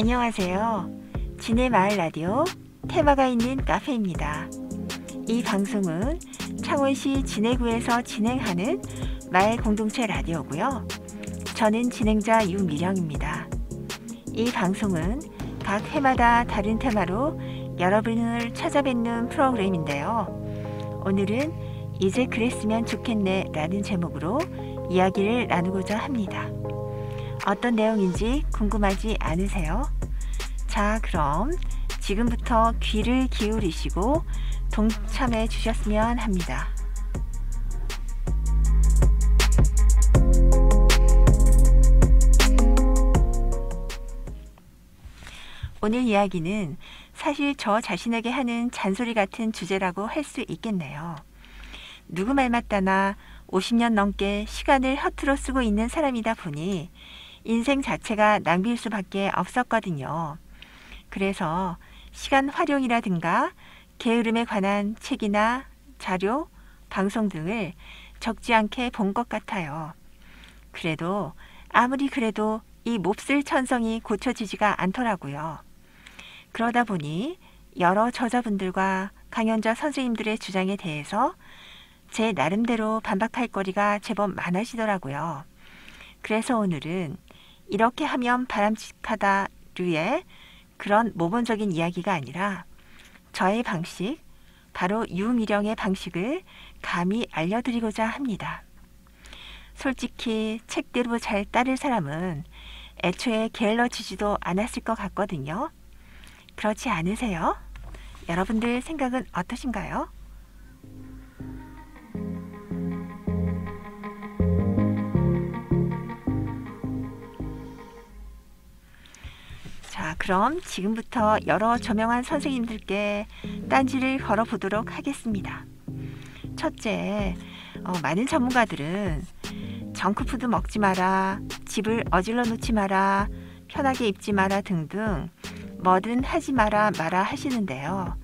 안녕하세요. 진해 마을 라디오 테마가 있는 카페입니다. 이 방송은 창원시 진해구에서 진행하는 마을 공동체 라디오고요. 저는 진행자 유미령입니다. 이 방송은 각 회마다 다른 테마로 여러분을 찾아뵙는 프로그램인데요. 오늘은 이제 그랬으면 좋겠네 라는 제목으로 이야기를 나누고자 합니다. 어떤 내용인지 궁금하지 않으세요? 자, 그럼 지금부터 귀를 기울이시고 동참해 주셨으면 합니다. 오늘 이야기는 사실 저 자신에게 하는 잔소리 같은 주제라고 할 수 있겠네요. 누구 말 맞다나 50년 넘게 시간을 허투루 쓰고 있는 사람이다 보니 인생 자체가 낭비일 수밖에 없었거든요. 그래서 시간 활용이라든가 게으름에 관한 책이나 자료, 방송 등을 적지 않게 본 것 같아요. 그래도 아무리 그래도 이 몹쓸 천성이 고쳐지지가 않더라고요. 그러다 보니 여러 저자분들과 강연자 선생님들의 주장에 대해서 제 나름대로 반박할 거리가 제법 많아지더라고요. 그래서 오늘은 이렇게 하면 바람직하다류의 그런 모범적인 이야기가 아니라 저의 방식, 바로 유미령의 방식을 감히 알려드리고자 합니다. 솔직히 책대로 잘 따를 사람은 애초에 게을러지지도 않았을 것 같거든요. 그렇지 않으세요? 여러분들 생각은 어떠신가요? 자, 그럼 지금부터 여러 저명한 선생님들께 딴지를 걸어보도록 하겠습니다. 첫째, 많은 전문가들은 정크푸드 먹지 마라, 집을 어질러 놓지 마라, 편하게 입지 마라 등등 뭐든 하지 마라 하시는데요.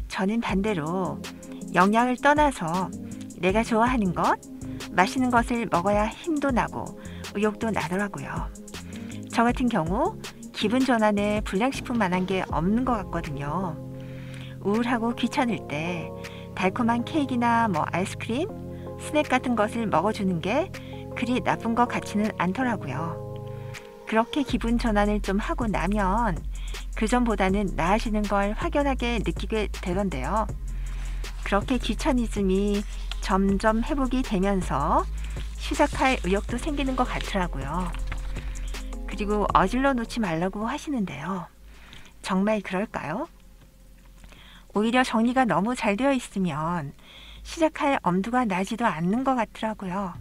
저는 반대로 영양을 떠나서 내가 좋아하는 것, 맛있는 것을 먹어야 힘도 나고 의욕도 나더라고요. 저 같은 경우 기분 전환에 불량식품만한 게 없는 것 같거든요. 우울하고 귀찮을 때 달콤한 케이크나 아이스크림, 스낵 같은 것을 먹어주는 게 그리 나쁜 것 같지는 않더라고요. 그렇게 기분 전환을 좀 하고 나면 그전보다는 나아지는 걸 확연하게 느끼게 되던데요. 그렇게 귀차니즘이 점점 회복이 되면서 시작할 의욕도 생기는 것 같더라고요. 그리고 어질러 놓지 말라고 하시는데요. 정말 그럴까요? 오히려 정리가 너무 잘 되어 있으면 시작할 엄두가 나지도 않는 것 같더라고요.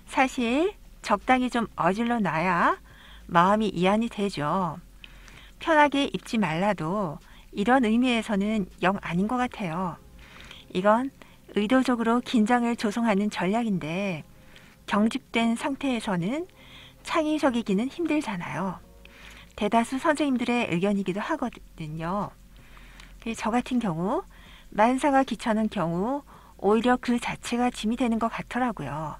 사실 적당히 좀 어질러 놔야 마음이 이안이 되죠. 편하게 입지 말라도 이런 의미에서는 영 아닌 것 같아요. 이건 의도적으로 긴장을 조성하는 전략인데 경직된 상태에서는 창의적이기는 힘들잖아요. 대다수 선생님들의 의견이기도 하거든요. 저 같은 경우 만사가 귀찮은 경우 오히려 그 자체가 짐이 되는 것 같더라고요.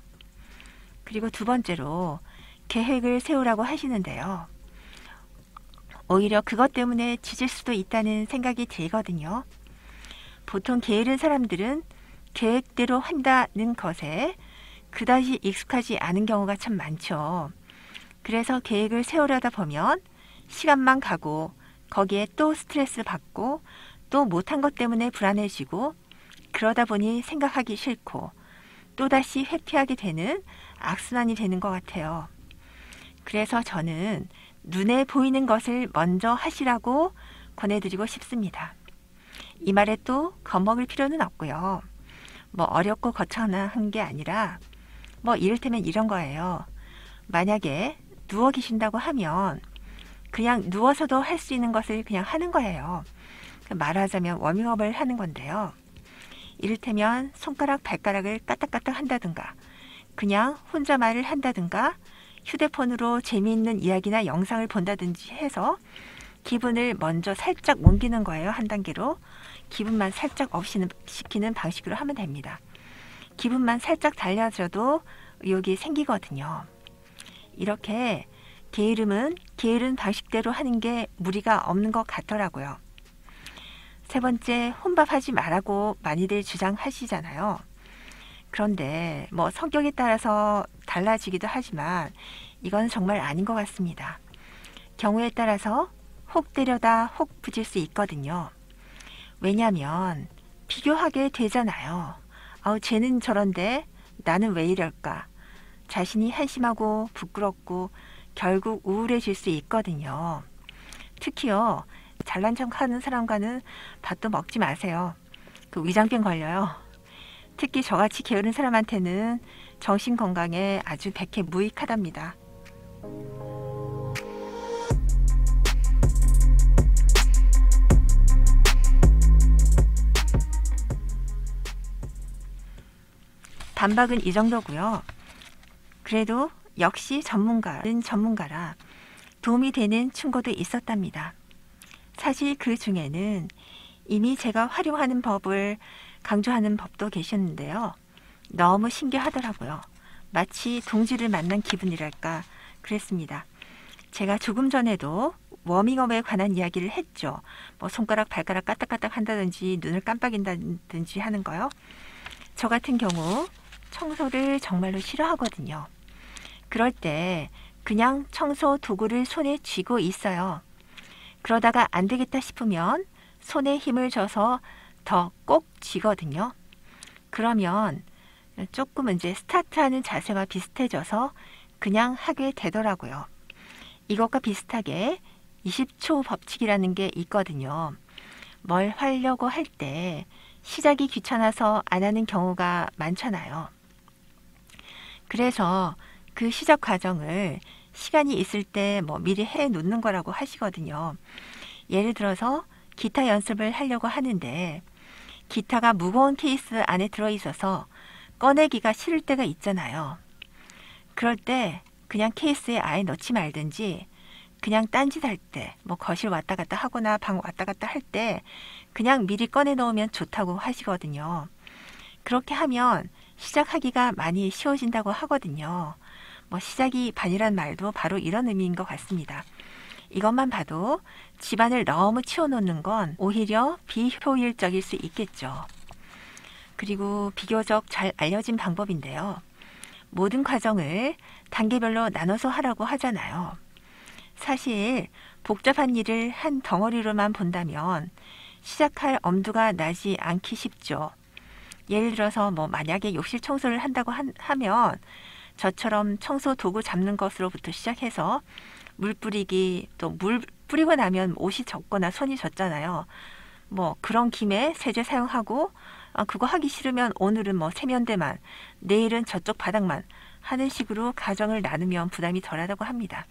그리고 두 번째로 계획을 세우라고 하시는데요. 오히려 그것 때문에 지칠 수도 있다는 생각이 들거든요. 보통 게으른 사람들은 계획대로 한다는 것에 그다지 익숙하지 않은 경우가 참 많죠. 그래서 계획을 세우려다 보면 시간만 가고 거기에 또 스트레스 받고 또 못한 것 때문에 불안해지고 그러다 보니 생각하기 싫고 또다시 회피하게 되는 악순환이 되는 것 같아요. 그래서 저는 눈에 보이는 것을 먼저 하시라고 권해드리고 싶습니다. 이 말에 또 겁먹을 필요는 없고요. 어렵고 거창한 게 아니라 이를테면 이런 거예요. 만약에 누워 계신다고 하면 그냥 누워서도 할 수 있는 것을 그냥 하는 거예요. 말하자면 워밍업을 하는 건데요. 이를테면 손가락, 발가락을 까딱까딱 한다든가 그냥 혼자 말을 한다든가 휴대폰으로 재미있는 이야기나 영상을 본다든지 해서 기분을 먼저 살짝 옮기는 거예요. 한 단계로. 기분만 살짝 업시키는 방식으로 하면 됩니다. 기분만 살짝 달라져도 의욕이 생기거든요. 이렇게 게으름은 게으른 방식대로 하는 게 무리가 없는 것 같더라고요. 세 번째, 혼밥하지 말라고 많이들 주장하시잖아요. 그런데 뭐 성격에 따라서 달라지기도 하지만 이건 정말 아닌 것 같습니다. 경우에 따라서 혹 때려다 혹 부질 수 있거든요. 왜냐하면 비교하게 되잖아요. 쟤는 저런데 나는 왜 이럴까? 자신이 한심하고 부끄럽고 결국 우울해질 수 있거든요. 특히요, 잘난 척하는 사람과는 밥도 먹지 마세요. 그 위장병 걸려요. 특히 저같이 게으른 사람한테는 정신 건강에 아주 백해무익하답니다. 반박은 이 정도고요. 그래도 역시 전문가는 전문가라 도움이 되는 충고도 있었답니다. 사실 그 중에는 이미 제가 활용하는 법을 강조하는 법도 계셨는데요. 너무 신기하더라고요. 마치 동지를 만난 기분이랄까 그랬습니다. 제가 조금 전에도 워밍업에 관한 이야기를 했죠. 뭐 손가락, 발가락 까딱까딱 한다든지 눈을 깜빡인다든지 하는 거요. 저 같은 경우 청소를 정말로 싫어하거든요. 그럴 때 그냥 청소 도구를 손에 쥐고 있어요. 그러다가 안 되겠다 싶으면 손에 힘을 줘서 더 꼭 쥐거든요. 그러면 조금 이제 스타트하는 자세가 비슷해져서 그냥 하게 되더라고요. 이것과 비슷하게 20초 법칙이라는 게 있거든요. 뭘 하려고 할 때 시작이 귀찮아서 안 하는 경우가 많잖아요. 그래서 그 시작 과정을 시간이 있을 때 뭐 미리 해 놓는 거라고 하시거든요. 예를 들어서 기타 연습을 하려고 하는데 기타가 무거운 케이스 안에 들어있어서 꺼내기가 싫을 때가 있잖아요. 그럴 때 그냥 케이스에 아예 넣지 말든지 그냥 딴짓할 때, 뭐 거실 왔다 갔다 하거나 방 왔다 갔다 할 때 그냥 미리 꺼내 놓으면 좋다고 하시거든요. 그렇게 하면 시작하기가 많이 쉬워진다고 하거든요. 뭐 시작이 반이란 말도 바로 이런 의미인 것 같습니다. 이것만 봐도 집안을 너무 치워놓는 건 오히려 비효율적일 수 있겠죠. 그리고 비교적 잘 알려진 방법인데요. 모든 과정을 단계별로 나눠서 하라고 하잖아요. 사실 복잡한 일을 한 덩어리로만 본다면 시작할 엄두가 나지 않기 쉽죠. 예를 들어서 뭐 만약에 욕실 청소를 한다고 하면 저처럼 청소 도구 잡는 것으로부터 시작해서 물 뿌리기, 또 물 뿌리고 나면 옷이 젖거나 손이 젖잖아요. 뭐 그런 김에 세제 사용하고 그거 하기 싫으면 오늘은 뭐 세면대만, 내일은 저쪽 바닥만 하는 식으로 가정을 나누면 부담이 덜하다고 합니다.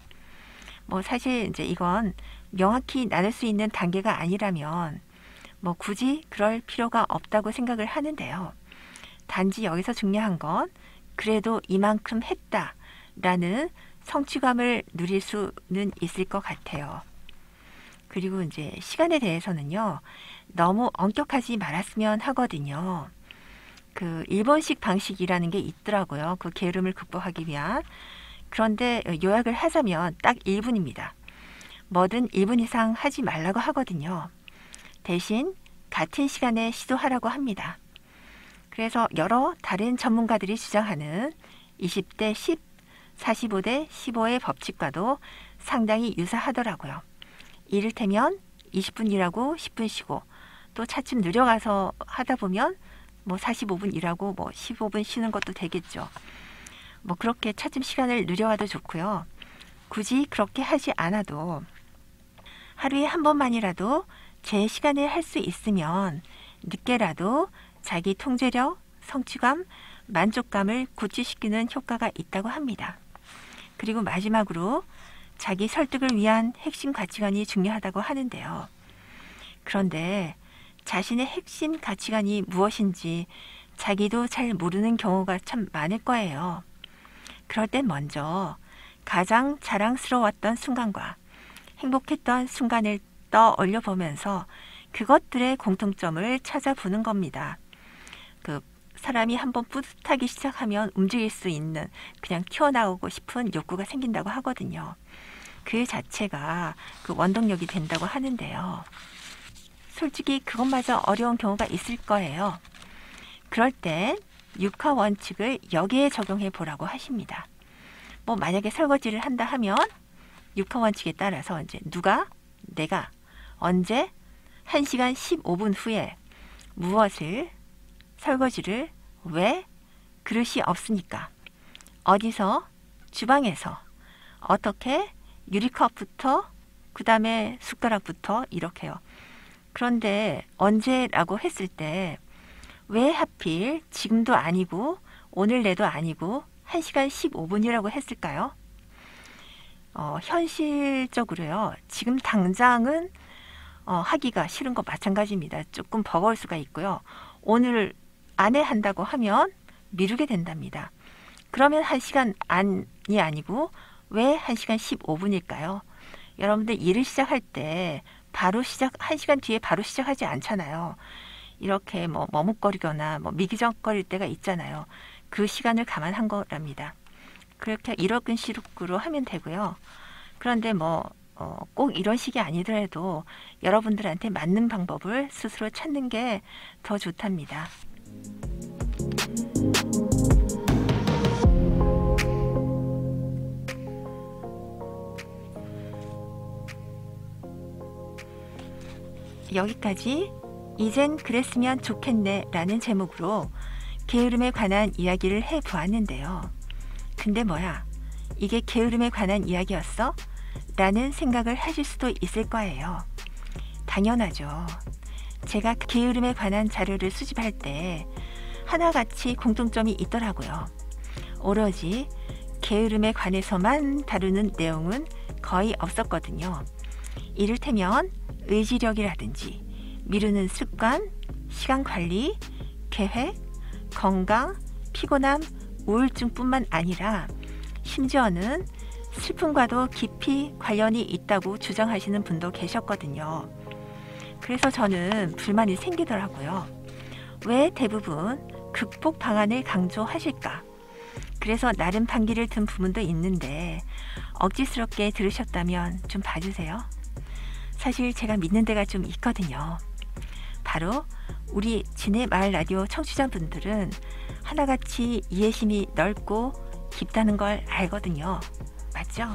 뭐 사실 이제 이건 명확히 나눌 수 있는 단계가 아니라면 뭐 굳이 그럴 필요가 없다고 생각을 하는데요. 단지 여기서 중요한 건 그래도 이만큼 했다라는 성취감을 누릴 수는 있을 것 같아요. 그리고 이제 시간에 대해서는요, 너무 엄격하지 말았으면 하거든요. 그 일본식 방식이라는 게 있더라고요. 그 게으름을 극복하기 위한. 그런데 요약을 하자면 딱 1분입니다. 뭐든 1분 이상 하지 말라고 하거든요. 대신 같은 시간에 시도하라고 합니다. 그래서 여러 다른 전문가들이 주장하는 20대 10, 45대 15의 법칙과도 상당히 유사하더라고요. 이를테면 20분 일하고 10분 쉬고 또 차츰 늘려가서 하다 보면 뭐 45분 일하고 뭐 15분 쉬는 것도 되겠죠. 뭐 그렇게 차츰 시간을 늘려가도 좋고요. 굳이 그렇게 하지 않아도 하루에 한 번만이라도 제 시간에 할 수 있으면 늦게라도 자기 통제력, 성취감, 만족감을 구취시키는 효과가 있다고 합니다. 그리고 마지막으로 자기 설득을 위한 핵심 가치관이 중요하다고 하는데요. 그런데 자신의 핵심 가치관이 무엇인지 자기도 잘 모르는 경우가 참 많을 거예요. 그럴 땐 먼저 가장 자랑스러웠던 순간과 행복했던 순간을 떠올려 보면서 그것들의 공통점을 찾아보는 겁니다. 그 사람이 한번 뿌듯하기 시작하면 움직일 수 있는 그냥 튀어나오고 싶은 욕구가 생긴다고 하거든요. 그 자체가 그 원동력이 된다고 하는데요. 솔직히 그것마저 어려운 경우가 있을 거예요. 그럴 땐 육하 원칙을 여기에 적용해 보라고 하십니다. 뭐 만약에 설거지를 한다 하면 육하 원칙에 따라서 이제 내가 언제 1시간 15분 후에 무엇을 설거지를 왜 그릇이 없으니까 어디서 주방에서 어떻게 유리컵부터 그 다음에 숟가락부터 이렇게요. 그런데 언제라고 했을 때 왜 하필 지금도 아니고 오늘 내도 아니고 1시간 15분이라고 했을까요? 현실적으로요. 지금 당장은 하기가 싫은 거 마찬가지입니다. 조금 버거울 수가 있고요. 오늘 안에 한다고 하면 미루게 된답니다. 그러면 1시간 안이 아니고 왜 1시간 15분일까요? 여러분들 일을 시작할 때 바로 1시간 뒤에 바로 시작하지 않잖아요. 이렇게 머뭇거리거나 미기적거릴 때가 있잖아요. 그 시간을 감안한 거랍니다. 그렇게 이런 식으로 하면 되고요. 그런데 꼭 이런 식이 아니더라도 여러분들한테 맞는 방법을 스스로 찾는 게 더 좋답니다. 여기까지 이젠 그랬으면 좋겠네 라는 제목으로 게으름에 관한 이야기를 해보았는데요. 근데 이게 게으름에 관한 이야기였어? 라는 생각을 하실 수도 있을 거예요. 당연하죠. 제가 게으름에 관한 자료를 수집할 때 하나같이 공통점이 있더라고요. 오로지 게으름에 관해서만 다루는 내용은 거의 없었거든요. 이를테면 의지력이라든지 미루는 습관, 시간관리, 계획, 건강, 피곤함, 우울증뿐만 아니라 심지어는 슬픔과도 깊이 관련이 있다고 주장하시는 분도 계셨거든요. 그래서 저는 불만이 생기더라고요. 왜 대부분 극복 방안을 강조하실까? 그래서 나름 반기를 든 부분도 있는데 억지스럽게 들으셨다면 좀 봐주세요. 사실 제가 믿는 데가 좀 있거든요. 바로 우리 진해 마을 라디오 청취자분들은 하나같이 이해심이 넓고 깊다는 걸 알거든요. 맞죠?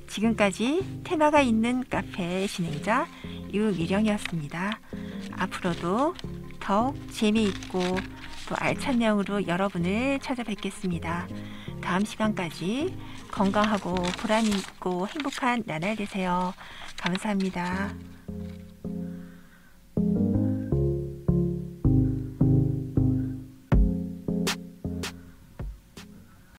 지금까지 테마가 있는 카페 진행자 유미령이었습니다. 앞으로도 더욱 재미있고 또 알찬 내용으로 여러분을 찾아뵙겠습니다. 다음 시간까지 건강하고 보람있고 행복한 나날 되세요. 감사합니다.